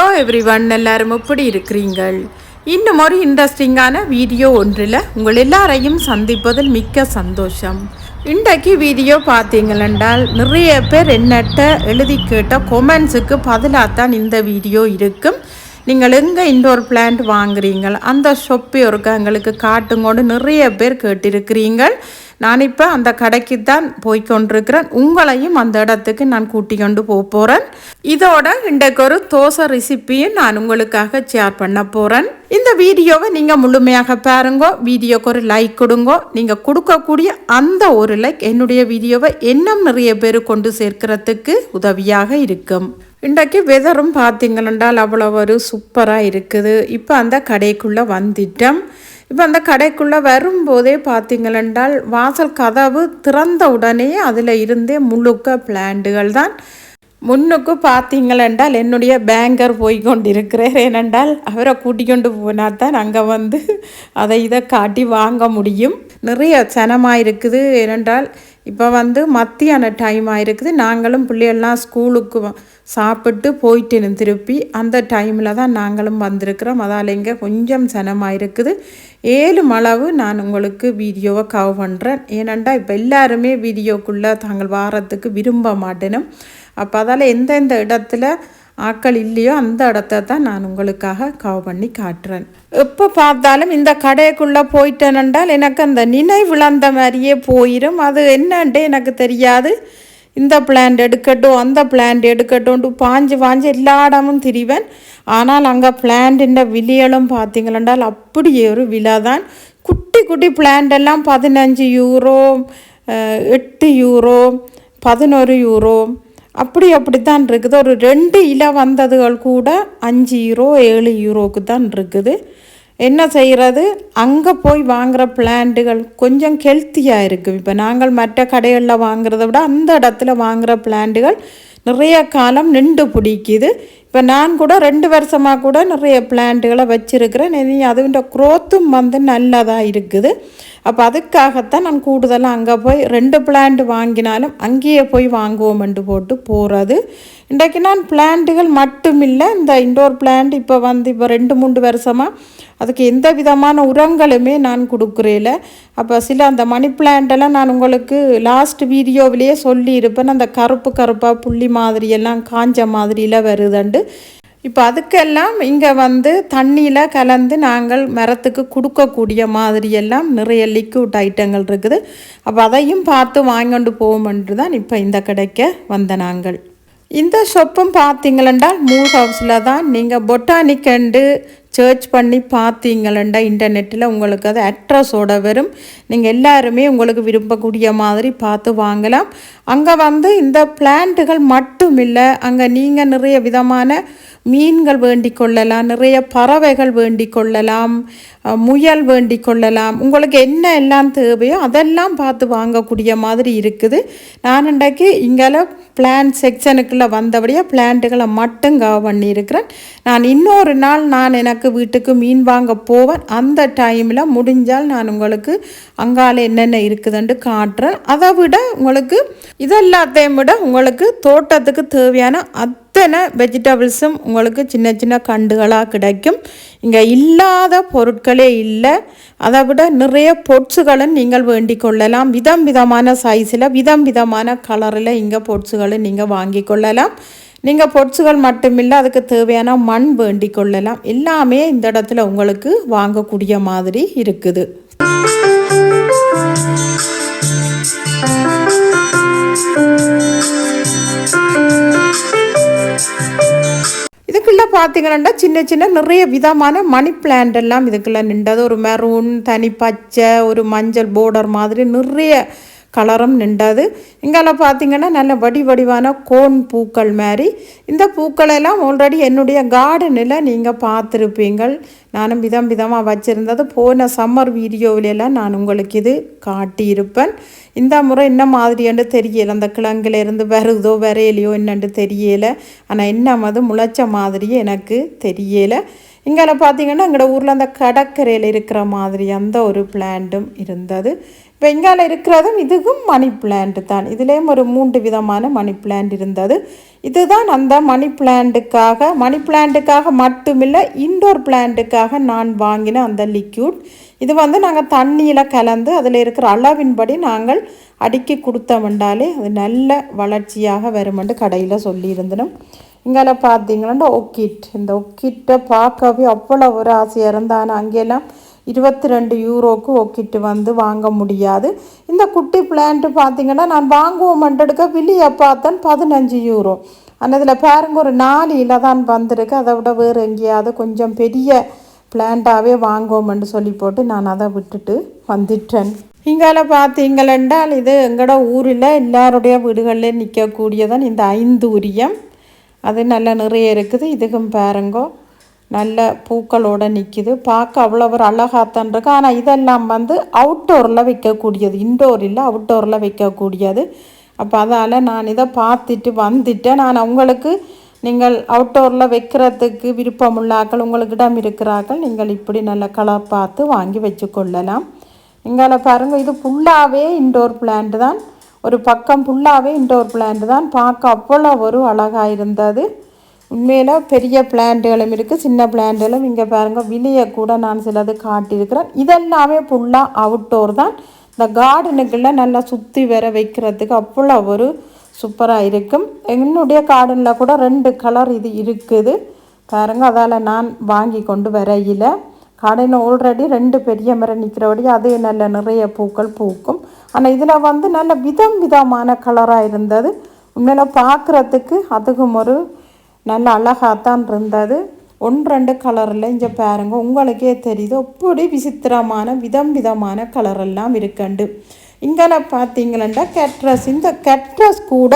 Hello everyone, எல்லாரும் எப்படி இருக்கிறீங்கள்? இன்னும் ஒரு இன்ட்ரெஸ்டிங்கான வீடியோ ஒன்றில் உங்கள் எல்லாரையும் சந்திப்பதில் மிக்க சந்தோஷம். இன்றைக்கு வீடியோ பார்த்தீங்களென்றால் நிறைய பேர் என்னட்ட எழுதி கேட்ட கொமெண்ட்ஸுக்கு பதிலாகத்தான் இந்த வீடியோ இருக்கும். நீங்கள் எங்கே இன்டோர் பிளான்ட் வாங்குறீங்கள், அந்த ஷொப்பை ஒருக்க எங்களுக்கு காட்டுங்கோடு நிறைய பேர் கேட்டிருக்கிறீங்கள். நான் இப்போ அந்த கடைக்கு தான் போய்கொண்டிருக்கிறேன். உங்களையும் அந்த இடத்துக்கு நான் கூட்டி கொண்டு போகிறேன். இதோட இன்றைக்கு ஒரு தோசை ரெசிப்பியும் நான் உங்களுக்காக ஷேர் பண்ண போகிறேன். இந்த வீடியோவை நீங்கள் முழுமையாக பாருங்கோ. வீடியோக்கு ஒரு லைக் கொடுங்கோ. நீங்கள் கொடுக்கக்கூடிய அந்த ஒரு லைக் என்னுடைய வீடியோவை இன்னும் நிறைய பேர் கொண்டு சேர்க்கிறதுக்கு உதவியாக இருக்கும். இன்றைக்கு வெதரும் பார்த்தீங்களென்றால் அவ்வளோ ஒரு சூப்பராக இருக்குது. இப்போ அந்த கடைக்குள்ளே வந்துட்டோம். இப்போ அந்த கடைக்குள்ளே வரும்போதே பார்த்தீங்களென்றால் வாசல் கதவு திறந்த உடனே அதில் இருந்தே முழுக்க பிளான்ட்டுகள் தான். முன்னுக்கு பார்த்தீங்களென்றால் என்னுடைய பேங்கர் போய் கொண்டிருக்கிறார். ஏனென்றால் அவரை கூட்டிக்கொண்டு போனால் தான் அங்கே வந்து அதை இதை காட்டி வாங்க முடியும். நிறைய சனமாக இருக்குது. ஏனென்றால் இப்போ வந்து மத்தியான டைம் ஆகிருக்குது. நாங்களும் பிள்ளைகள்லாம் ஸ்கூலுக்கு சாப்பிட்டு போயிட்டு திருப்பி அந்த டைமில் தான் நாங்களும் வந்திருக்கிறோம். அதால் இங்கே கொஞ்சம் சனமாக இருக்குது. 7 அளவு நான் உங்களுக்கு வீடியோவை கவர் பண்ணுறேன். ஏனென்றால் இப்போ எல்லாருமே வீடியோக்குள்ளே தாங்கள் வாரத்துக்கு விரும்ப மாட்டேனும். அப்போ அதால் எந்தெந்த இடத்துல ஆக்கள் இல்லையோ அந்த இடத்த தான் நான் உங்களுக்காக கவர் பண்ணி காட்டுறேன். எப்போ பார்த்தாலும் இந்த கடைக்குள்ளே போயிட்டேனென்றால் எனக்கு அந்த நினைவிழந்த மாதிரியே போயிடும். அது என்னன்ட்டு எனக்கு தெரியாது. இந்த பிளான்ட் எடுக்கட்டும் அந்த பிளான்ட் எடுக்கட்டும்ட்டு பாஞ்சு எல்லா இடமும் திரிவேன். ஆனால் அங்கே பிளான்ட்டின் விலைகளும் பார்த்தீங்களென்றால் அப்படியே ஒரு விலை தான். குட்டி குட்டி பிளான்ட் எல்லாம் 15 யூரோ, 8 யூரோ, 11 யூரோ அப்படித்தான் இருக்குது. ஒரு 2 இலை வந்ததுகள் கூட 5 யூரோ 7 யூரோக்கு தான் இருக்குது. என்ன செய்கிறது, அங்கே போய் வாங்குகிற பிளான்ட்டுகள் கொஞ்சம் ஹெல்த்தியாக இருக்குது. இப்போ நாங்கள் மற்ற கடைகளில் வாங்குறத விட அந்த இடத்துல வாங்குகிற பிளான்ட்டுகள் நிறைய காலம் நின்று பிடிக்குது. இப்போ நான் கூட 2 வருஷமாக கூட நிறைய பிளான்ட்டுகளை வச்சுருக்கிறேன். இனி அதுன்ற க்ரோத்தும் வந்து நல்லதாக இருக்குது. அப்போ அதுக்காகத்தான் நான் கூடுதலாக அங்கே போய் 2 பிளான்ட் வாங்கினாலும் அங்கேயே போய் வாங்குவோம்ட்டு போகிறது. இன்றைக்கு நான் பிளான்ட்டுகள் மட்டும் இல்லை, இந்த இன்டோர் பிளான்ட் இப்போ 2-3 வருஷமாக அதுக்கு எந்த விதமான உரங்களுமே நான் கொடுக்குறேல. அப்போ சில அந்த மணி பிளான்ட்டெல்லாம் நான் உங்களுக்கு லாஸ்ட் வீடியோவிலேயே சொல்லியிருப்பேன். அந்த கருப்பாக புள்ளி மாதிரியெல்லாம் காஞ்ச மாதிரியில் வருதுண்டு. இப்போ அதுக்கெல்லாம் இங்கே தண்ணியில் கலந்து நாங்கள் மரத்துக்கு கொடுக்கக்கூடிய மாதிரியெல்லாம் நிறைய லிக்விட் ஐட்டங்கள் இருக்குது. அப்போ அதையும் பார்த்து வாங்கிட்டு போவோம்ன்று தான் இப்போ இந்த கடைக்கு வந்த நாங்கள். இந்த ஷாப்பும் பார்த்தீங்களென்றால் மூல் ஹவுஸில் தான். நீங்கள் பொட்டானிக்கண்டு சர்ச் பண்ணி பார்த்தீங்களா இன்டர்நெட்டில் உங்களுக்கு அது அட்ரஸோட வரும். நீங்கள் எல்லாருமே உங்களுக்கு விரும்பக்கூடிய மாதிரி பார்த்து வாங்கலாம். அங்கே இந்த பிளான்ட்டுகள் மட்டும் இல்லை, அங்கே நீங்கள் நிறைய விதமான மீன்கள் வேண்டிக் கொள்ளலாம், நிறைய பறவைகள் வேண்டிக் கொள்ளலாம், முயல் வேண்டிக் கொள்ளலாம். உங்களுக்கு என்ன எல்லாம் தேவையோ அதெல்லாம் பார்த்து வாங்கக்கூடிய மாதிரி இருக்குது. நான் இன்றைக்கு இங்கே பிளான்ட் செக்ஷனுக்குள்ளே வந்தபடியாக பிளான்ட்டுகளை மட்டும் கவர் பண்ணியிருக்கிறேன். நான் இன்னொரு நாள் எனக்கு வீட்டுக்கு மீன் வாங்க போவேன். அந்த டைமில் முடிஞ்சால் நான் உங்களுக்கு அங்கால என்னென்ன இருக்குதுன்ட்டு காட்டுறேன். அதை விட உங்களுக்கு இதெல்லாத்தையும் விட உங்களுக்கு தோட்டத்துக்கு தேவையான அத்தனை வெஜிடபிள்ஸும் உங்களுக்கு சின்ன சின்ன கண்டுகளாக கிடைக்கும். இங்கே இல்லாத பொருட்களே இல்லை. அதை விட நிறைய பொட்ஸுகளும் நீங்கள் வேண்டிக் கொள்ளலாம். விதமான சைஸில் விதமான கலரில் இங்கே பொட்ஸுகளை நீங்கள் வாங்கி கொள்ளலாம். நீங்கள் பொட்ஸுகள் மட்டுமில்லை, அதுக்கு தேவையான மண் வேண்டிக் கொள்ளலாம். எல்லாமே இந்த இடத்துல உங்களுக்கு வாங்கக்கூடிய மாதிரி இருக்குது. இதுக்குள்ளே பார்த்தீங்கன்னா சின்ன சின்ன நிறைய விதமான மணி பிளான்ட் எல்லாம் இதுக்குள்ளே நின்றது. ஒரு மெரூன், தனி பச்சை, ஒரு மஞ்சள் போர்டர் மாதிரி நிறைய கலரும் நின்றது. இங்கெல்லாம் பார்த்தீங்கன்னா நல்ல வடிவான கோன் பூக்கள் மாதிரி. இந்த பூக்களெல்லாம் ஆல்ரெடி என்னுடைய கார்டனில் நீங்கள் பார்த்துருப்பீங்கள். நானும் விதமாக வச்சுருந்தது போன சம்மர் வீடியோவிலெல்லாம் நான் உங்களுக்கு இது காட்டியிருப்பேன். இந்த முறை என்ன மாதிரின்னு தெரியலை, அந்த கிழங்குலேருந்து வருதோ வரையிலையோ என்னென்று தெரியலை. ஆனால் என்ன முளைச்ச மாதிரியே எனக்கு தெரியலை. இங்கே பார்த்தீங்கன்னா எங்களோட ஊரில் அந்த கடற்கரையில் இருக்கிற மாதிரி அந்த ஒரு பிளான்ட்டும் இருந்தது. இப்போ இங்கால இருக்கிறதும் இதுக்கும் மணி பிளான்ட் தான். இதுலேயும் ஒரு 3 விதமான மணி பிளான்ட் இருந்தது. இதுதான் அந்த மணி பிளான்ட்டுக்காக மட்டுமில்லை, இன்டோர் பிளான்ட்டுக்காக நான் வாங்கின அந்த லிக்யூட். இது வந்து நாங்கள் தண்ணியில் கலந்து அதில் இருக்கிற அளவின்படி நாங்கள் அடுக்கி கொடுத்தோம்ண்டாலே அது நல்ல வளர்ச்சியாக வருமென்று கடையில் சொல்லியிருந்தனும். இங்கால பார்த்தீங்கன்னா இந்த ஒக்கிட்டை பார்க்கவே அவ்வளோ ஒரு ஆசையாக இருந்தால் அங்கெல்லாம் 22 யூரோக்கு ஒக்கிட்டு வந்து வாங்க முடியாது. இந்த குட்டி பிளான்ட்டு பார்த்திங்கன்னா நான் வாங்குவோம்ன்றதுக்க வெளியே பார்த்தேன் 15 யூரோ. ஆனால் இதில் பாருங்க ஒரு 4 இலை தான் வந்திருக்கு. அதை விட வேறு எங்கேயாவது கொஞ்சம் பெரிய பிளான்ட்டாகவே வாங்குவோம்னு சொல்லி போட்டு நான் அதை விட்டுட்டு வந்துட்டேன். இங்கால பார்த்தீங்களென்றால் இது எங்களோட ஊரில் எல்லாருடைய வீடுகளில் நிற்கக்கூடியதான் இந்த 5 உரியம். அது நல்ல நிறைய இருக்குது. இதுக்கும் பாருங்கோ நல்ல பூக்களோடு நிற்கிது. பார்க்க அவ்வளோ ஒரு அழகாத்தான் இருக்கு. ஆனால் இதெல்லாம் வந்து அவுட்டோரில் வைக்கக்கூடியது, இன்டோர் இல்லை அவுட்டோரில் வைக்கக்கூடியது. அப்போ அதால் நான் இதை பார்த்துட்டு வந்துட்டேன். நான் உங்களுக்கு நீங்கள் அவுட்டோரில் வைக்கிறதுக்கு விருப்பமுள்ளாக்கள் உங்களுக்கு இடம் இருக்கிறார்கள், நீங்கள் இப்படி நல்ல கலர் பார்த்து வாங்கி வச்சுக்கொள்ளலாம். இங்கால பாருங்கள் இது ஃபுல்லாகவே இன்டோர் பிளான்ட் தான். ஒரு பக்கம் ஃபுல்லாகவே இன்டோர் பிளான்ட் தான். பார்க்க அவ்வளோ ஒரு அழகாக இருந்தது. உண்மையில் பெரிய பிளான்ட்டுகளும் இருக்குது, சின்ன பிளான்ட்டுகளும். இங்கே பாருங்கள் வெளியே கூட நான் சிலது காட்டியிருக்கிறேன். இதெல்லாமே ஃபுல்லாக அவுட்டோர் தான். இந்த கார்டனுக்குள்ளே நல்லா சுற்றி வர வைக்கிறதுக்கு அவ்வளோ ஒரு சூப்பராக இருக்கும். என்னுடைய கார்டனில் கூட 2 கலர் இது இருக்குது பாருங்கள். அதால் நான் வாங்கி கொண்டு வரையில் கார்டனில் ஆல்ரெடி 2 பெரிய மரம் நிற்கிறபடி அதே நல்ல நிறைய பூக்கள் பூக்கும். ஆனால் இதில் வந்து நல்ல விதமான கலராக இருந்தது. உண்மையில் பார்க்குறதுக்கு அதுக்கும் ஒரு நல்ல அழகாகத்தான் இருந்தது. 1-2 கலரில் இங்கே பாருங்கள் உங்களுக்கே தெரியுது எப்படி விசித்திரமான விதமான கலரெல்லாம் இருக்கண்டு. இங்கே பார்த்தீங்களா கேட்ரஸ். இந்த கேட்ரஸ் கூட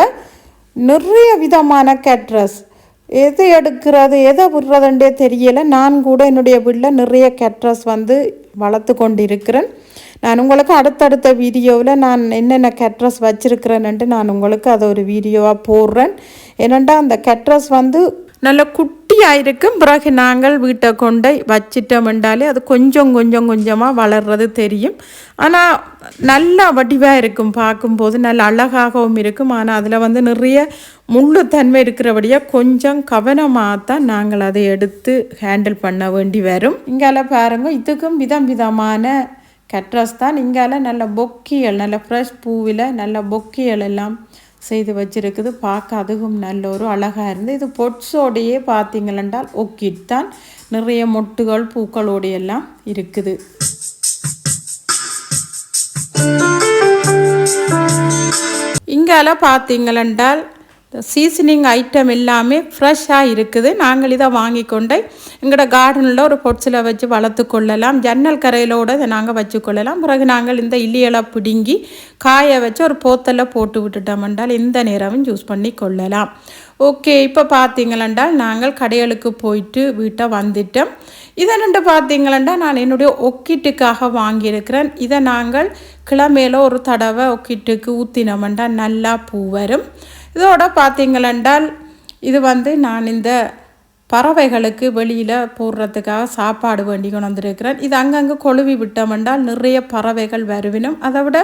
நிறைய விதமான கேட்ரஸ், எது எடுக்கிறது எதை விடுறதுன்றே தெரியலை. நான் கூட என்னுடைய வீட்டில் நிறைய கேட்ரஸ் வந்து வளர்த்து கொண்டு இருக்கிறேன். நான் உங்களுக்கு அடுத்தடுத்த வீடியோவில் நான் என்னென்ன கேட்ரஸ் வச்சுருக்கிறேன்ட்டு நான் உங்களுக்கு அதை ஒரு வீடியோவாக போடுறேன். ஏனெண்டா அந்த கேட்ரஸ் வந்து நல்ல குட்டியாக இருக்கும். பிறகு நாங்கள் வீட்டை கொண்டு வச்சிட்டோம்ண்டாலே அது கொஞ்சமாக வளர்றது தெரியும். ஆனால் நல்ல வடிவாக இருக்கும், பார்க்கும்போது நல்ல அழகாகவும் இருக்கும். ஆனால் அதில் வந்து நிறைய முள்ளுத்தன்மை இருக்கிறபடியாக கொஞ்சம் கவனமாக தான் நாங்கள் அதை எடுத்து ஹேண்டில் பண்ண வேண்டி வரும். இங்கால பாருங்கள் இதுக்கும் விதமான கேட்ரஸ் தான். இங்கால நல்ல பொக்கிகள், நல்ல ஃப்ரெஷ் பூவில் நல்ல பொக்கிகள் எல்லாம் செய்து வச்சுருக்குது. பார்க்க அதுவும் நல்ல ஒரு அழகாக இருந்து. இது பொட்ஸோடையே பார்த்தீங்களென்றால் ஒக்கிட் தான். நிறைய மொட்டுகள் பூக்களோடையெல்லாம் இருக்குது. இங்கால பார்த்தீங்களென்றால் சீசனிங் ஐட்டம் எல்லாமே ஃப்ரெஷ்ஷாக இருக்குது. நாங்கள் இதை வாங்கி கொண்டு எங்களோட கார்டனில் ஒரு பொட்ஸில் வச்சு வளர்த்து கொள்ளலாம். ஜன்னல் கரையிலோடு இதை நாங்கள் வச்சுக்கொள்ளலாம். பிறகு நாங்கள் இந்த இலையெல்லாம் பிடுங்கி காய வச்சு ஒரு போத்தலில் போட்டு விட்டுட்டோம்னால் எந்த நேரமும் யூஸ் பண்ணி கொள்ளலாம். ஓகே, இப்போ பார்த்தீங்களென்றால் நாங்கள் கடைகளுக்கு போயிட்டு வீட்டை வந்துட்டோம். இதை ரெண்டு பார்த்தீங்களா நான் என்னுடைய ஒக்கிட்டுக்காக வாங்கியிருக்கிறேன். இதை நாங்கள் கிழமையில் ஒரு தடவை ஒக்கிட்டுக்கு ஊற்றினோம்னா நல்லா பூ வரும். இதோட பார்த்தீங்களென்றால் இது வந்து நான் இந்த பறவைகளுக்கு வெளியில் போடுறதுக்காக சாப்பாடு வேண்டி கொண்டு வந்திருக்கிறேன். இது அங்கங்கே கொழுவி விட்டோம்னால் நிறைய பறவைகள் வருவினும். அதை விட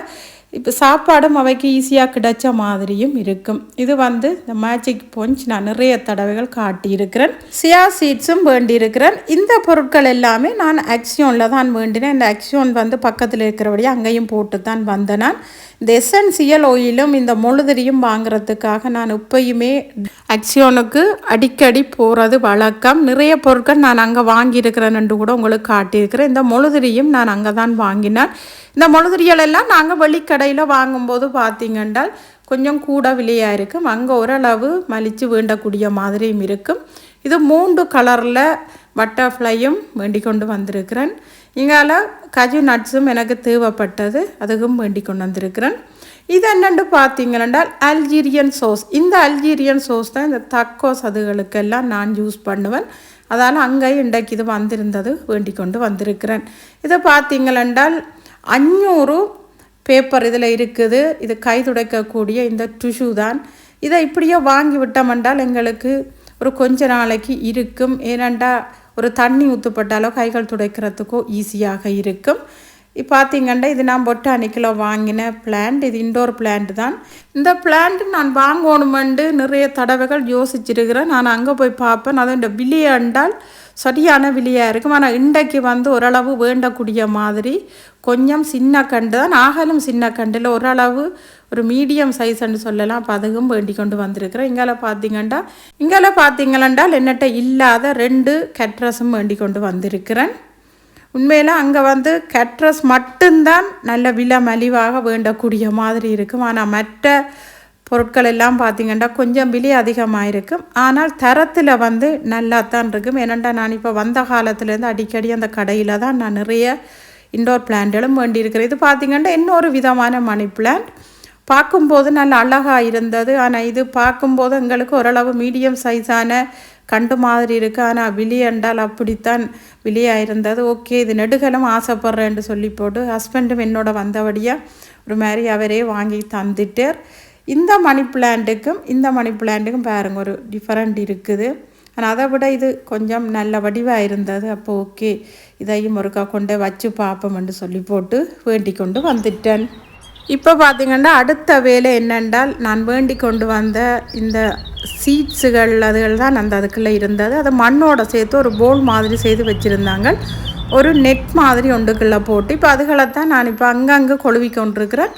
இப்போ சாப்பாடும் அவைக்கு ஈஸியாக கிடைச்ச மாதிரியும் இருக்கும். இது வந்து இந்த மேஜிக் பொஞ்ச் நான் நிறைய தடவைகள் காட்டியிருக்கிறேன். சியா சீட்ஸும் வேண்டியிருக்கிறேன். இந்த பொருட்கள் எல்லாமே நான் ஆக்சியோனில் தான் வேண்டினேன். இந்த ஆக்சியோன் வந்து பக்கத்தில் இருக்கிறபடியே அங்கேயும் போட்டு தான் வந்தேன். நான் இந்த எசென்சியல் ஆயிலும் இந்த மொழுதிரியும் வாங்குறதுக்காக நான் இப்பயுமே ஆக்சியோனுக்கு அடிக்கடி போகிறது வழக்கம். நிறைய பொருட்கள் நான் அங்கே வாங்கியிருக்கிறேன்னு கூட உங்களுக்கு காட்டியிருக்கிறேன். இந்த மொழுதிரியும் நான் அங்கே தான் வாங்கினேன். இந்த மொழுதிரிகள் எல்லாம் நாங்கள் வெளிக்கடையில் வாங்கும்போது பார்த்தீங்கன்றால் கொஞ்சம் கூட விலையாக இருக்கும். அங்கே ஓரளவு மலித்து வேண்டக்கூடிய மாதிரியும் இருக்கும். இது 3 கலரில் பட்டர்ஃப்ளையும் வேண்டி கொண்டு வந்திருக்கிறேன். இங்கால கஜு நட்ஸும் எனக்கு தேவைப்பட்டது, அதுக்கும் வேண்டி கொண்டு வந்திருக்கிறேன். இது என்னென்று பார்த்தீங்கன்னால் அல்ஜீரியன் சோஸ். இந்த அல்ஜீரியன் சோஸ் தான் இந்த தக்கோஸ் அதுகளுக்கெல்லாம் நான் யூஸ் பண்ணுவேன். அதால் அங்கேயும் இன்றைக்கு இது வந்திருந்தது வேண்டி கொண்டு வந்திருக்கிறேன். இதை பார்த்தீங்களென்றால் 500 பேப்பர் இதில் இருக்குது. இது கை துடைக்கக்கூடிய இந்த டிஷ்யூ தான். இதை இப்படியே வாங்கி விட்டோம்னால் எங்களுக்கு ஒரு கொஞ்ச நாளைக்கு இருக்கும். ஏனெண்டா ஒரு தண்ணி ஊற்றப்பட்டாலோ கைகள் துடைக்கிறதுக்கோ ஈஸியாக இருக்கும். இப்போ பார்த்தீங்கன்னா இது நான் பொட்டானிக்கில் வாங்கின பிளான்ட். இது இண்டோர் பிளான்ட் தான். இந்த பிளான்ட் நான் வாங்கணுமெண்டு நிறைய தடவைகள் யோசிச்சிருக்கிறேன். நான் அங்கே போய் பார்ப்பேன். அது இந்த விலையாண்டால் சரியான விலையாக இருக்கும். ஆனால் இன்றைக்கு ஓரளவு வேண்டக்கூடிய மாதிரி கொஞ்சம் சின்ன கண்டு தான், ஆகலும் சின்ன கண்டில் ஓரளவு ஒரு மீடியம் சைஸ்ன்னு சொல்லலாம். அப்போ அதுவும் வேண்டி கொண்டு வந்திருக்கிறேன். இங்கே பார்த்தீங்களா என்னட்ட இல்லாத 2 கட்ரஸும் வேண்டி கொண்டு வந்திருக்கிறேன். உண்மையில் அங்கே கட்ரஸ் மட்டும்தான் நல்ல விலை மலிவாக வேண்டக்கூடிய மாதிரி இருக்கும். ஆனால் மற்ற பொருட்கள் எல்லாம் பார்த்திங்கன்னா கொஞ்சம் விலை அதிகமாக இருக்கும். ஆனால் தரத்தில் நல்லா தான் இருக்கும். ஏனெண்டா நான் இப்போ வந்த காலத்துலேருந்து அடிக்கடி அந்த கடையில் தான் நான் நிறைய இண்டோர் பிளான்ட்களும் வேண்டியிருக்கிறேன். இது பார்த்திங்கன்னா இன்னொரு விதமான மணி பிளான்ட். பார்க்கும்போது நல்ல அழகாக இருந்தது. ஆனால் இது பார்க்கும்போது எங்களுக்கு ஓரளவு மீடியம் சைஸான கண்டு மாதிரி இருக்குது. ஆனால் விலையண்டால் அப்படித்தான் விலையாக இருந்தது. ஓகே, இது நெடுகலும் ஆசைப்பட்றேன்னு சொல்லி போட்டு ஹஸ்பண்டும் என்னோட வந்தபடியாக ஒரு மாதிரி அவரே வாங்கி தந்துட்டார். இந்த மணி பிளான்ட்டுக்கும் பாருங்க ஒரு டிஃப்ரெண்ட் இருக்குது. ஆனால் அதை விட இது கொஞ்சம் நல்ல வடிவாக இருந்தது. அப்போ ஓகே, இதையும் ஒருக்கா கொண்டே வச்சு பார்ப்போம்னு சொல்லி போட்டு வேண்டி கொண்டு வந்துட்டேன். இப்போ பார்த்திங்கன்னா அடுத்த வேலை என்னென்றால் நான் வேண்டி கொண்டு வந்த இந்த சீட்ஸுகள் அதுகள் தான் அதுக்குள்ளே இருந்தது. அதை மண்ணோட சேர்த்து ஒரு போல் மாதிரி செய்து வச்சுருந்தாங்க. ஒரு நெட் மாதிரி ஒன்றுக்குள்ளே போட்டு இப்போ அதுகளைத்தான் நான் இப்போ அங்கங்கே கொழுவி கொண்டிருக்கிறேன்.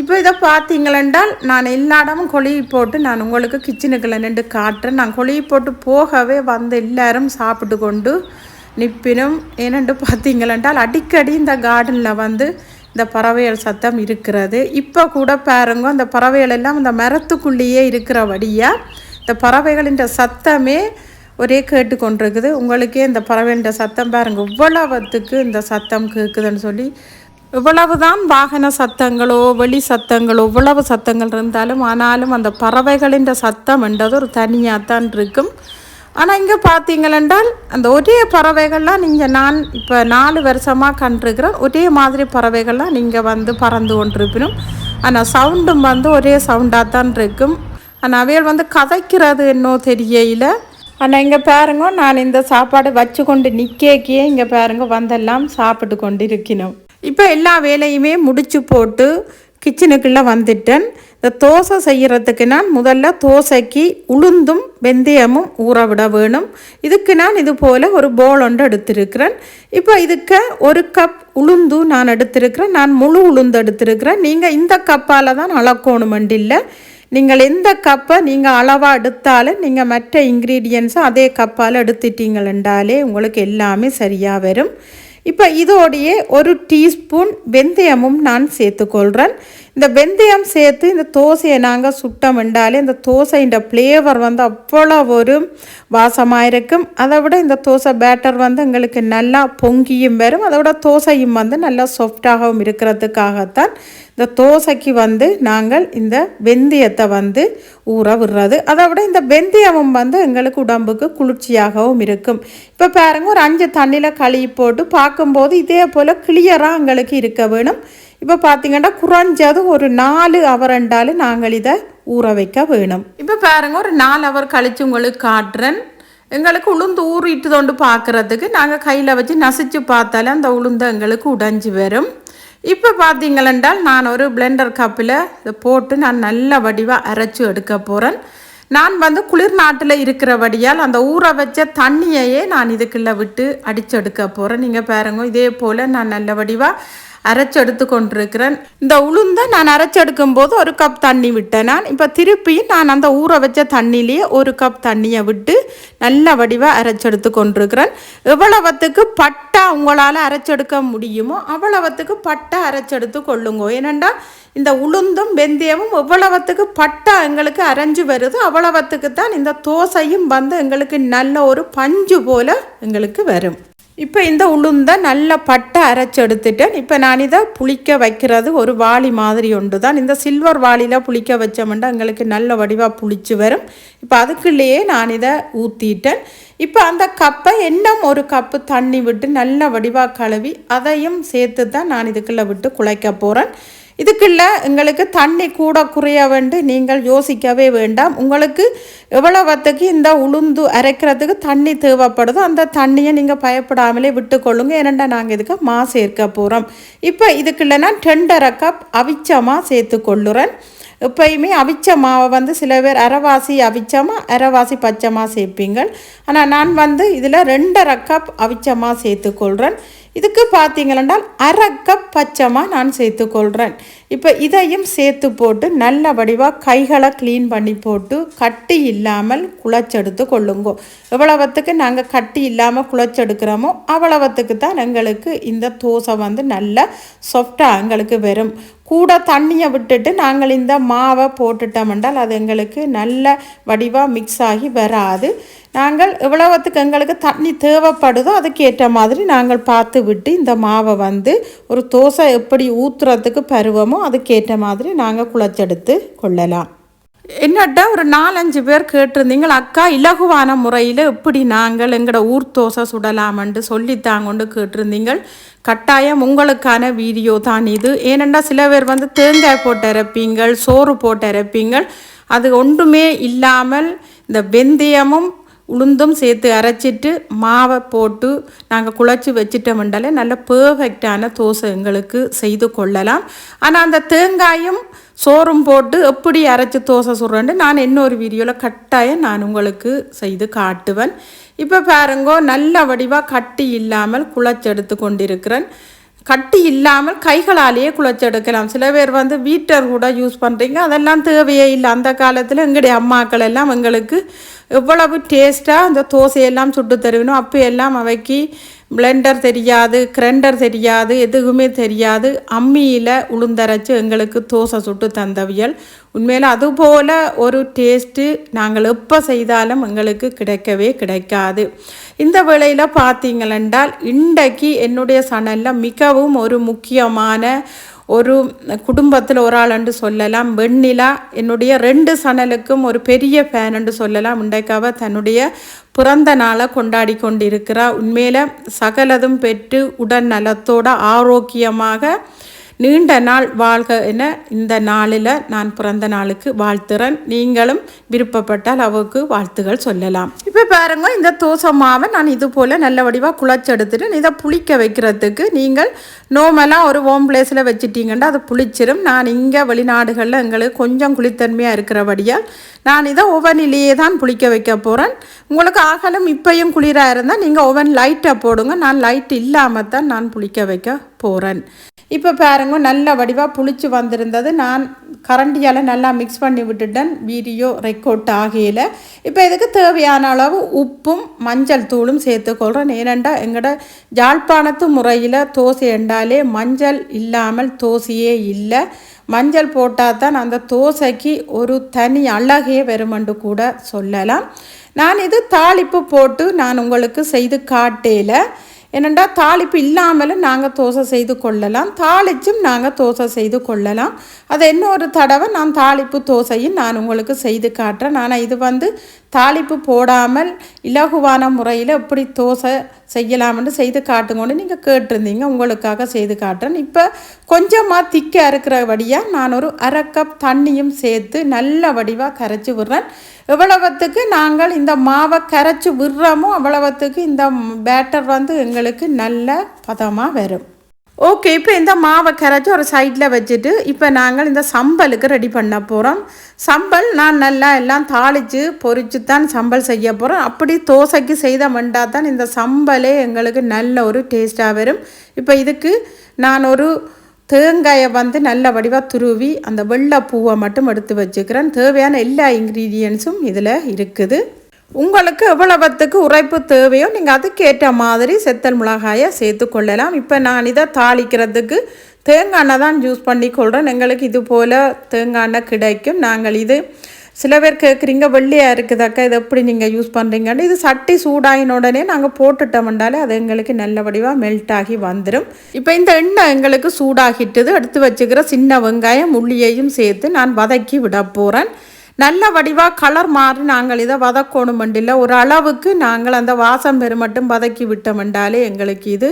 இப்போ இதை பார்த்தீங்களென்றால் நான் எல்லா இடமும் கொழுவி போட்டு நான் உங்களுக்கு கிச்சனுக்குள்ளே நின்று காட்டுறேன். நான் கொழுவி போட்டு போகவே எல்லாரும் சாப்பிட்டு கொண்டு நிற்பினும். ஏனென்று பார்த்தீங்களென்றால் அடிக்கடி இந்த கார்டனில் இந்த பறவைகள் சத்தம் இருக்கிறது. இப்போ கூட பாருங்க, அந்த பறவைகள் எல்லாம் இந்த மரத்துக்குள்ளேயே இருக்கிறபடியாக இந்த பறவைகளின் சத்தமே ஒரே கேட்டு கொண்டிருக்குது. உங்களுக்கே இந்த பறவைகளின் சத்தம் பாருங்க இவ்வளவுத்துக்கு இந்த சத்தம் கேட்குதுன்னு சொல்லி. இவ்வளவுதான் வாகன சத்தங்களோ வெளி சத்தங்களோ இவ்வளவு சத்தங்கள் இருந்தாலும் ஆனாலும் அந்த பறவைகளின் சத்தம் என்றது ஒரு தனியாக தான் இருக்கும். ஆனால் இங்கே பார்த்தீங்களென்றால் அந்த ஒரே பறவைகள்லாம் நான் இப்போ 4 வருஷமாக கண்டிருக்கிறேன். ஒரே மாதிரி பறவைகள்லாம் நீங்கள் பறந்து கொண்டிருப்பினும். ஆனால் சவுண்டும் ஒரே சவுண்டாக தான் இருக்கும். ஆனால் அவைகள் கதைக்கிறது என்னோ தெரியல. ஆனால் இங்கே பாருங்க, நான் இந்த சாப்பாடு வச்சு கொண்டு நிற்கே இங்கே பாருங்க வந்தெல்லாம் சாப்பிட்டு கொண்டு இருக்கணும். இப்போ எல்லா வேலையுமே முடிச்சு போட்டு கிச்சனுக்குள்ளே வந்துட்டேன். இந்த தோசை செய்கிறதுக்கு நான் முதல்ல தோசைக்கு உளுந்தும் வெந்தயமும் ஊற விட வேணும். இதுக்கு நான் இது போல் ஒரு போல் ஒன்று எடுத்திருக்கிறேன். இப்போ இதுக்கு 1 கப் உளுந்து நான் எடுத்திருக்கிறேன். நான் முழு உளுந்து எடுத்திருக்கிறேன். நீங்கள் இந்த கப்பால் தான் அளக்கணுமெண்டில்லை. நீங்கள் எந்த கப்பை நீங்கள் அளவாக எடுத்தாலும் நீங்கள் மற்ற இன்க்ரீடியன்ஸை அதே கப்பால் எடுத்துட்டீங்களென்றாலே உங்களுக்கு எல்லாமே சரியாக வரும். இப்போ இதோடையே 1 டீஸ்பூன் வெந்தயமும் நான் சேர்த்துக்கொள்கிறேன். இந்த வெந்தயம் சேர்த்து இந்த தோசையை நாங்கள் சுட்டம் என்றாலே இந்த தோசையின் ஃப்ளேவர் அவ்வளோ ஒரு வாசமாக இருக்கும். அதை விட இந்த தோசை பேட்டர் எங்களுக்கு நல்லா பொங்கியும் வரும். அதை விட தோசையும் நல்லா சாஃப்டாகவும் இருக்கிறதுக்காகத்தான் இந்த தோசைக்கு நாங்கள் இந்த வெந்தயத்தை ஊற விடுறது. அதை விட இந்த வெந்தயமும் எங்களுக்கு உடம்புக்கு குளிர்ச்சியாகவும் இருக்கும். இப்போ பாருங்கள், ஒரு 5 தண்ணியில் கழுவி போட்டு பார்க்கும்போது இதே போல் கிளியராக எங்களுக்கு இருக்க வேணும். இப்போ பார்த்தீங்கன்னா குறைஞ்சது ஒரு 4 ஹவர் என்றாலும் நாங்கள் இதை ஊற வைக்க வேணும். இப்போ பாருங்கள், ஒரு 4 ஹவர் கழித்து உங்களுக்கு காட்டுறேன். எங்களுக்கு உளுந்து ஊறிட்டு தொண்டு பார்க்குறதுக்கு நாங்கள் கையில் வச்சு நசிச்சு பார்த்தாலே அந்த உளுந்து எங்களுக்கு உடைஞ்சி வரும். இப்போ பார்த்தீங்களென்றால் நான் ஒரு பிளெண்டர் கப்பில் இதை போட்டு நான் நல்ல வடிவாக அரைச்சி எடுக்க போகிறேன். நான் குளிர் நாட்டில் இருக்கிறபடியால் அந்த ஊற வச்ச தண்ணியையே நான் இதுக்குள்ளே விட்டு அடிச்செடுக்க போகிறேன். நீங்கள் பாருங்க, இதே போல் நான் நல்ல வடிவாக அரைச்செடுத்து கொண்டிருக்கிறேன். இந்த உளுந்தை நான் அரைச்செடுக்கும் போது 1 கப் தண்ணி விட்டேன். நான் இப்போ திருப்பியும் நான் அந்த ஊற வச்ச தண்ணியிலேயே 1 கப் தண்ணியை விட்டு நல்ல வடிவாக அரைச்செடுத்து கொண்டிருக்கிறேன். எவ்வளவுத்துக்கு பட்டா உங்களால் அரைச்செடுக்க முடியுமோ அவ்வளவுத்துக்கு பட்டா அரைச்செடுத்து கொள்ளுங்க. ஏனெண்டா இந்த உளுந்தும் வெந்தயமும் எவ்வளவுத்துக்கு பட்டா எங்களுக்கு அரைஞ்சு வருது அவ்வளவுத்துக்கு தான் இந்த தோசையும் எங்களுக்கு நல்ல ஒரு பஞ்சு போல் எங்களுக்கு வரும். இப்போ இந்த உளுந்தை நல்ல பட்டை அரைச்சி எடுத்துட்டேன். இப்போ நான் இதை புளிக்க வைக்கிறது ஒரு வாளி மாதிரி ஒன்று தான். இந்த சில்வர் வாளியில் புளிக்க வச்சோம்னா எங்களுக்கு நல்ல வடிவாக புளிச்சு வரும். இப்போ அதுக்குள்ளேயே நான் இதை ஊற்றிட்டேன். இப்போ அந்த கப்பை இன்னும் 1 கப்பு தண்ணி விட்டு நல்ல வடிவாக கழுவி அதையும் சேர்த்து தான் நான் இதுக்குள்ளே விட்டு குழைக்க போகிறேன். இதுக்குள்ள எங்களுக்கு தண்ணி கூட குறைய வேண்டு நீங்கள் யோசிக்கவே வேண்டாம். உங்களுக்கு எவ்வளவுத்துக்கு இந்த உளுந்து அரைக்கிறதுக்கு தண்ணி தேவைப்படுதோ அந்த தண்ணியை நீங்கள் பயப்படாமலே விட்டுக்கொள்ளுங்க. ஏனெண்டா நாங்கள் இதுக்கு மா சேர்க்க போகிறோம். இப்போ இதுக்குள்ள நான் 2.5 கப் அவிச்ச மா சேர்த்துக்கொள்ளுறேன். எப்பயுமே அவிச்ச மாவை வந்து சில பேர் அரைவாசி அவிச்சமா அரைவாசி பச்சைமா சேர்ப்பீங்க. ஆனால் நான் வந்து இதில் 2.5 கப் அவிச்சமா சேர்த்துக்கொள்கிறேன். இதுக்கு பார்த்தீங்கன்னா 1/2 கப் பச்சைமா நான் சேர்த்துக்கொள்கிறேன். இப்போ இதையும் சேர்த்து போட்டு நல்ல வடிவாக கைகளை க்ளீன் பண்ணி போட்டு கட்டி இல்லாமல் குழச்செடுத்து கொள்ளுங்கோ. எவ்வளவுத்துக்கு நாங்கள் கட்டி இல்லாமல் குழச்செடுக்கிறோமோ அவ்வளவுத்துக்கு தான் எங்களுக்கு இந்த தோசை வந்து நல்ல சாஃப்டாக எங்களுக்கு வரும். கூட தண்ணியை விட்டுட்டு நாங்கள் இந்த மாவை போட்டுட்டோம் என்றால் அது எங்களுக்கு நல்ல வடிவாக மிக்ஸ் ஆகி வராது. நாங்கள் எவ்வளவுத்துக்கு எங்களுக்கு தண்ணி தேவைப்படுதோ அதுக்கேற்ற மாதிரி நாங்கள் பார்த்து விட்டு இந்த மாவை வந்து ஒரு தோசை எப்படி ஊற்றுறதுக்கு பருவமோ அதுக்கேற்ற மாதிரி நாங்கள் குழச்செடுத்து கொள்ளலாம். என்னட்ட ஒரு 4-5 பேர் கேட்டிருந்தீங்க, அக்கா இலகுவான முறையில் எப்படி நாங்கள் எங்களோட ஊர் தோசை சுடலாமன்ட்டு சொல்லித்தாங்கொண்டு கேட்டிருந்தீங்க. கட்டாயம் உங்களுக்கான வீடியோ தான் இது. ஏனெண்டா சில பேர் வந்து தேங்காய் போட்டு அரைப்பீங்கள், சோறு போட்டு அரைப்பீங்கள். அது ஒன்றுமே இல்லாமல் இந்த வெந்தயமும் உளுந்தும் சேர்த்து அரைச்சிட்டு மாவை போட்டு நாங்கள் குழச்சி வச்சிட்டோம்னாலே நல்ல பெர்ஃபெக்டான தோசை எங்களுக்கு செய்து கொள்ளலாம். ஆனால் அந்த தேங்காயும் சோறும் போட்டு எப்படி அரைச்சி தோசை சுடுறேன்னு நான் இன்னொரு வீடியோவில் கட்டாயம் நான் உங்களுக்கு செய்து காட்டுவேன். இப்போ பாருங்கோ நல்ல வடிவாக கட்டி இல்லாமல் குழச்செடுத்து கொண்டிருக்கிறேன். கட்டி இல்லாமல் கைகளாலேயே குழச்செடுக்கலாம். சில பேர் வந்து வீட்டர் கூட யூஸ் பண்ணுறீங்க, அதெல்லாம் தேவையே இல்லை. அந்த காலத்தில் எங்களுடைய அம்மாக்கள் எல்லாம் எங்களுக்கு எவ்வளவு டேஸ்ட்டாக அந்த தோசையெல்லாம் சுட்டு தருவினோம். அப்போ எல்லாம் அவைக்கு பிளெண்டர் தெரியாது, கிரைண்டர் தெரியாது, எதுவுமே தெரியாது. அம்மியில் உளுந்தரைச்சி எங்களுக்கு தோசை சுட்டு தந்தவியல். உண்மையில் அதுபோல் ஒரு டேஸ்ட்டு நாங்கள் எப்போ செய்தாலும் எங்களுக்கு கிடைக்கவே கிடைக்காது. இந்த வேளையில் பார்த்தீங்களென்றால் இன்றைக்கு என்னுடைய சமையலில் மிகவும் ஒரு முக்கியமான ஒரு குடும்பத்தில் ஒரு ஆள் என்று சொல்லலாம். வெண்ணிலா என்னுடைய 2 சனலுக்கும் ஒரு பெரிய ஃபேன் என்று சொல்லலாம். இன்றைக்காக தன்னுடைய பிறந்த நாளை கொண்டாடி கொண்டிருக்கிறார். உண்மையில் சகலதும் பெற்று உடல் நலத்தோடு ஆரோக்கியமாக நீண்ட நாள் வாழ்க என இந்த நாளில் நான் பிறந்த நாளுக்கு வாழ்த்துறேன். நீங்களும் விருப்பப்பட்டால் அவருக்கு வாழ்த்துகள் சொல்லலாம். இப்போ பாருங்க, இந்த தோசை மாவை நான் இது போல் நல்ல வடிவாக குழச்செடுத்துட்டு இதை புளிக்க வைக்கிறதுக்கு நீங்கள் நார்மலாக ஒரு ஹோம் பிளேஸில் வச்சுட்டிங்கன்னா அது புளிச்சிடும். நான் இங்கே வெளிநாடுகளில் எங்களுக்கு கொஞ்சம் குளித்தன்மையாக இருக்கிறபடியால் நான் இதை ஓவனிலேயே தான் புளிக்க வைக்க போகிறேன். உங்களுக்கு ஆகலும் இப்பையும் குளிராக இருந்தால் நீங்கள் ஓவன் லைட்டை போடுங்க. நான் லைட் இல்லாமல் தான் நான் புளிக்க வைக்க போகிறேன். இப்போ பாருங்க நல்ல வடிவாக புளிச்சு வந்திருந்தது. நான் கரண்டியால் நல்லா மிக்ஸ் பண்ணி விட்டுட்டேன், வீடியோ ரெக்கார்ட் ஆகையில். இப்போ இதுக்கு தேவையான அளவு உப்பும் மஞ்சள் தூளும் சேர்த்துக்கொள்கிறேன். ஏனெண்டா எங்களோட யாழ்ப்பாணத்து முறையில் தோசை என்றாலே மஞ்சள் இல்லாமல் தோசையே இல்லை. மஞ்சள் போட்டால் தான் அந்த தோசைக்கு ஒரு தனி அழகே வருமென்று கூட சொல்லலாம். நான் இது தாளிப்பு போட்டு நான் உங்களுக்கு செய்து காட்டேல. என்னென்னா தாளிப்பு இல்லாமலும் நாங்கள் தோசை செய்து கொள்ளலாம், தாளிச்சும் நாங்கள் தோசை செய்து கொள்ளலாம். அது இன்னொரு தடவை நான் தாளிப்பு தோசையும் நான் உங்களுக்கு செய்து காட்டுறேன். ஆனால் இது வந்து தாளிப்பு போடாமல் இலகுவான முறையில் எப்படி தோசை செய்யலாம்னு செய்து காட்டுங்கன்னு நீங்கள் கேட்டிருந்தீங்க, உங்களுக்காக செய்து காட்டுறேன். இப்போ கொஞ்சமாக திக்காக இருக்கிறபடியாக நான் ஒரு 1/2 கப் தண்ணியும் சேர்த்து நல்ல வடிவாக கரைச்சி விடுறேன். எவ்வளவுத்துக்கு நாங்கள் இந்த மாவை கரைச்சி விடுறோமோ அவ்வளவுத்துக்கு இந்த பேட்டர் வந்து எங்களுக்கு நல்ல பதமாக வரும். ஓகே, இப்போ இந்த மாவை கரைச்சி ஒரு சைடில் வச்சுட்டு இப்போ நாங்கள் இந்த சம்பலுக்கு ரெடி பண்ண போகிறோம். சம்பல் நான் நல்லா எல்லாம் தாளித்து பொரித்து தான் சம்பல் செய்ய போகிறோம். அப்படி தோசைக்கு செய்த மண்டா தான் இந்த சம்பலே எங்களுக்கு நல்ல ஒரு டேஸ்ட்டாக வரும். இப்போ இதுக்கு நான் ஒரு தேங்காயை வந்து நல்ல வடிவாக துருவி அந்த வெள்ளை பூவை மட்டும் எடுத்து வச்சுக்கிறேன். தேவையான எல்லா இன்க்ரீடியன்ஸும் இதில் இருக்குது. உங்களுக்கு எவ்வளவுத்துக்கு உரைப்பு தேவையோ நீங்கள் அதுக்கேற்ற மாதிரி செத்தல் மிளகாயை சேர்த்து கொள்ளலாம். இப்போ நான் இதை தாளிக்கிறதுக்கு தேங்காய் எண்ணெய் தான் யூஸ் பண்ணி கொள்கிறேன். எங்களுக்கு இது போல் தேங்காய் எண்ணெய் கிடைக்கும். நாங்கள் இது சில பேர் கேட்குறீங்க வெள்ளையாக இருக்குதாக்கா, இது எப்படி நீங்கள் யூஸ் பண்ணுறீங்கன்னு. இது சட்டி சூடாயின உடனே நாங்கள் போட்டுட்டோம்னாலே அது எங்களுக்கு நல்ல வடிவாக மெல்ட் ஆகி வந்துடும். இப்போ இந்த எண்ணெய் எங்களுக்கு சூடாகிட்டது. எடுத்து வச்சுக்கிற சின்ன வெங்காயம் உள்ளியையும் சேர்த்து நான் வதக்கி விட போகிறேன். நல்ல வடிவாக கலர் மாறி நாங்கள் இதை வதக்கணுமெண்டில்லை, ஒரு அளவுக்கு நாங்கள் அந்த வாசம் பெரு மட்டும் வதக்கி விட்டோமென்றாலே எங்களுக்கு இது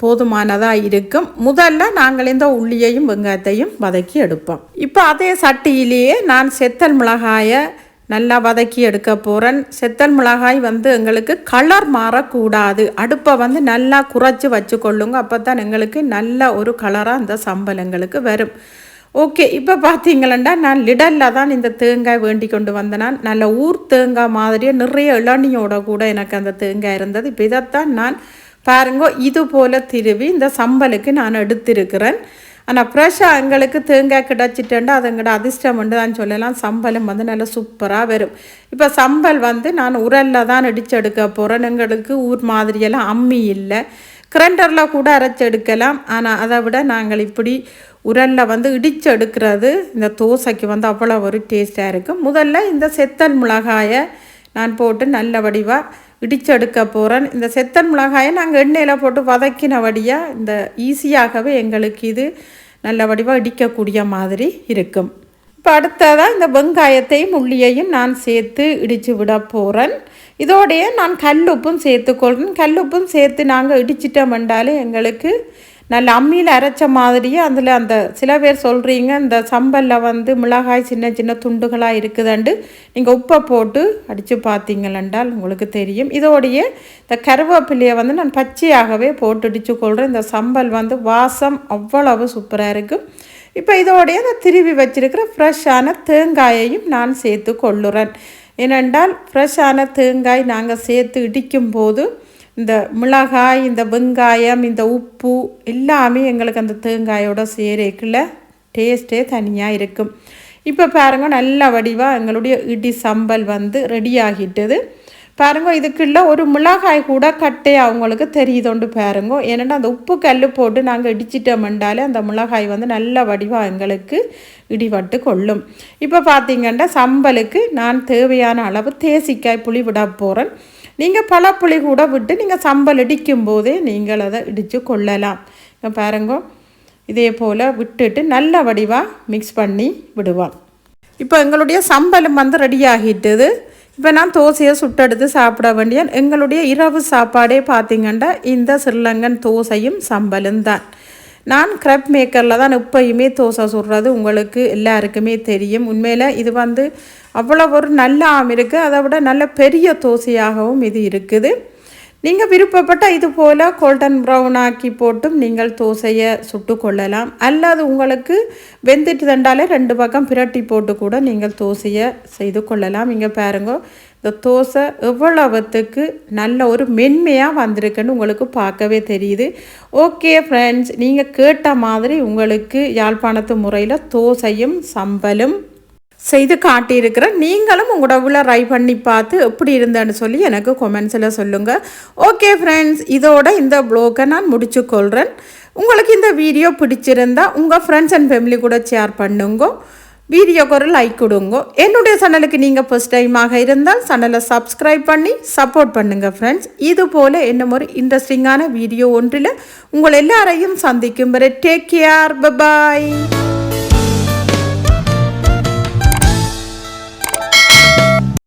போதுமானதாக இருக்கும். முதல்ல நாங்கள் இந்த உள்ளியையும் வெங்காயத்தையும் வதக்கி எடுப்போம். இப்போ அதே சட்டியிலேயே நான் செத்தல் மிளகாயை நல்லா வதக்கி எடுக்க போகிறேன். செத்தல் மிளகாய் எங்களுக்கு கலர் மாறக்கூடாது. அடுப்பை நல்லா குறைச்சி வச்சுக்கொள்ளுங்க, அப்போ தான் எங்களுக்கு நல்ல ஒரு கலராக அந்த சம்பல் எங்களுக்கு வரும். ஓகே, இப்போ பார்த்தீங்களா நான் லிடலில் தான் இந்த தேங்காய் வேண்டி கொண்டு வந்தேன். நல்ல ஊர் தேங்காய் மாதிரியே நிறைய இளநியோட கூட எனக்கு அந்த தேங்காய் இருந்தது. இப்போ இதைத்தான் நான் பாருங்க இது போல் திருவி இந்த சம்பலுக்கு நான் எடுத்திருக்கிறேன். ஆனால் ஃப்ரெஷ்ஷாக எங்களுக்கு தேங்காய் கிடச்சிட்டேன்டா அது எங்கள்ட அதிர்ஷ்டம் தான் சொல்லலாம். சம்பலும் நல்லா சூப்பராக வரும். இப்போ சம்பல் நான் உரலில் தான் இடிச்செடுக்க போகிறேன். எங்களுக்கு ஊர் மாதிரியெல்லாம் அம்மி இல்லை, கிரைண்டரில் கூட அரைச்செடுக்கலாம். ஆனால் அதை விட நாங்கள் இப்படி உரலில் இடித்து எடுக்கிறது இந்த தோசைக்கு அவ்வளோ ஒரு டேஸ்ட்டாக இருக்கும். முதல்ல இந்த செத்தல் மிளகாயை நான் போட்டு நல்ல வடிவாக இடிச்செடுக்க போகிறேன். இந்த செத்தல் மிளகாயை நாங்கள் எண்ணெயில் போட்டு வதக்கின வடியாக இந்த ஈஸியாகவே எங்களுக்கு இது நல்ல வடிவாக இடிக்கக்கூடிய மாதிரி இருக்கும். இப்போ அடுத்ததாக இந்த வெங்காயத்தையும் உள்ளியையும் நான் சேர்த்து இடித்து விட போகிறேன். இதோடைய நான் கல்லுப்பும் சேர்த்துக்கொள்கிறேன். கல்லுப்பும் சேர்த்து நாங்கள் இடிச்சிட்டோம்ண்டாலே எங்களுக்கு நல்ல அம்மியில் அரைச்ச மாதிரியே அதில் அந்த சில பேர் சொல்கிறீங்க இந்த சம்பலில் மிளகாய் சின்ன சின்ன துண்டுகளாக இருக்குதுண்டு நீங்கள் உப்பை போட்டு அடித்து பார்த்தீங்களென்றால் உங்களுக்கு தெரியும். இதோடைய இந்த கருவேப்பிலையை நான் பச்சையாகவே போட்டு இடித்து கொள்கிறேன். இந்த சம்பல் வாசம் அவ்வளவு சூப்பராக இருக்கும். இப்போ இதோடைய இந்த திருவி வச்சிருக்கிற ஃப்ரெஷ்ஷான தேங்காயையும் நான் சேர்த்து கொள்ளுறேன். ஏனென்றால் ஃப்ரெஷ்ஷான தேங்காய் நாங்கள் சேர்த்து இடிக்கும்போது இந்த மிளகாய், இந்த வெங்காயம், இந்த உப்பு எல்லாமே எங்களுக்கு அந்த தேங்காயோட சேரைக்குள்ள டேஸ்ட்டே தனியாக இருக்கும். இப்போ பாருங்கள் நல்ல வடிவாக எங்களுடைய இடி சம்பல் ரெடி ஆகிட்டது. பாருங்க இதுக்குள்ள ஒரு மிளகாய் கூட கட்டையாக அவங்களுக்கு தெரியுதோண்டு பாருங்க. ஏன்னா அந்த உப்பு கல் போட்டு நாங்கள் இடிச்சிட்டோம்ண்டாலே அந்த மிளகாய் நல்ல வடிவாக எங்களுக்கு இடிபட்டு கொள்ளும். இப்போ பார்த்தீங்கன்னா சம்பலுக்கு நான் தேவையான அளவு தேசிக்காய் புளி விட போகிறேன். நீங்கள் பழப்புளி கூட விட்டு நீங்கள் சம்பல் இடிக்கும் போதே நீங்கள் அதை இடித்து கொள்ளலாம். இப்போ பாருங்க இதே போல் விட்டுட்டு நல்ல வடிவாக மிக்ஸ் பண்ணி விடுவோம். இப்போ எங்களுடைய சம்பலும் ரெடி ஆகிட்டது. இப்போ நான் தோசையை சுட்டெடுத்து சாப்பிட வேண்டிய எங்களுடைய இரவு சாப்பாடே பார்த்திங்கன்னா இந்த ஸ்ரீலங்கன் தோசையும் சம்பலும் தான். நான் கிரப் மேக்கரில் தான் எப்பயுமே தோசை சுடுறது, உங்களுக்கு எல்லாருக்குமே தெரியும். உண்மையில் இது அவ்வளோ ஒரு நல்ல இருக்குது, அதை விட நல்ல பெரிய தோசையாகவும் இது இருக்குது. நீங்கள் விருப்பப்பட்டால் இது போல் கோல்டன் ப்ரௌன் ஆக்கி போட்டும் நீங்கள் தோசையை சுட்டு கொள்ளலாம். அல்லது உங்களுக்கு வெந்துட்டு தண்டாலே 2 பக்கம் பிரட்டி போட்டு கூட நீங்கள் தோசையை செய்து கொள்ளலாம். இங்கே பாருங்க இந்த தோசை எவ்வளவுத்துக்கு நல்ல ஒரு மென்மையாக வந்திருக்குன்னு உங்களுக்கு பார்க்கவே தெரியுது. ஓகே ஃப்ரெண்ட்ஸ், நீங்கள் கேட்ட மாதிரி உங்களுக்கு யாழ்ப்பாணத்து முறையில் தோசையும் சம்பலும் செய்து காட்டியிருக்கிறேன். நீங்களும் உங்களோட உள்ள ட்ரை பண்ணி பார்த்து எப்படி இருந்தேன்னு சொல்லி எனக்கு கொமெண்ட்ஸில் சொல்லுங்கள். ஓகே ஃப்ரெண்ட்ஸ், இதோட இந்த ப்ளாகை நான் முடிச்சுக்கொள்கிறேன். உங்களுக்கு இந்த வீடியோ பிடிச்சிருந்தா உங்கள் ஃப்ரெண்ட்ஸ் அண்ட் ஃபேமிலி கூட ஷேர் பண்ணுங்க. வீடியோக்கு ஒரு லைக் கொடுங்க. என்னுடைய சேனலுக்கு நீங்கள் ஃபர்ஸ்ட் டைமாக இருந்தால் சேனலை சப்ஸ்கிரைப் பண்ணி சப்போர்ட் பண்ணுங்கள் ஃப்ரெண்ட்ஸ். இது போல் இன்னும் ஒரு இன்ட்ரெஸ்டிங்கான வீடியோ ஒன்றில் உங்கள் எல்லாரையும் சந்திக்கும் வரை டேக் கேர், பை பாய்.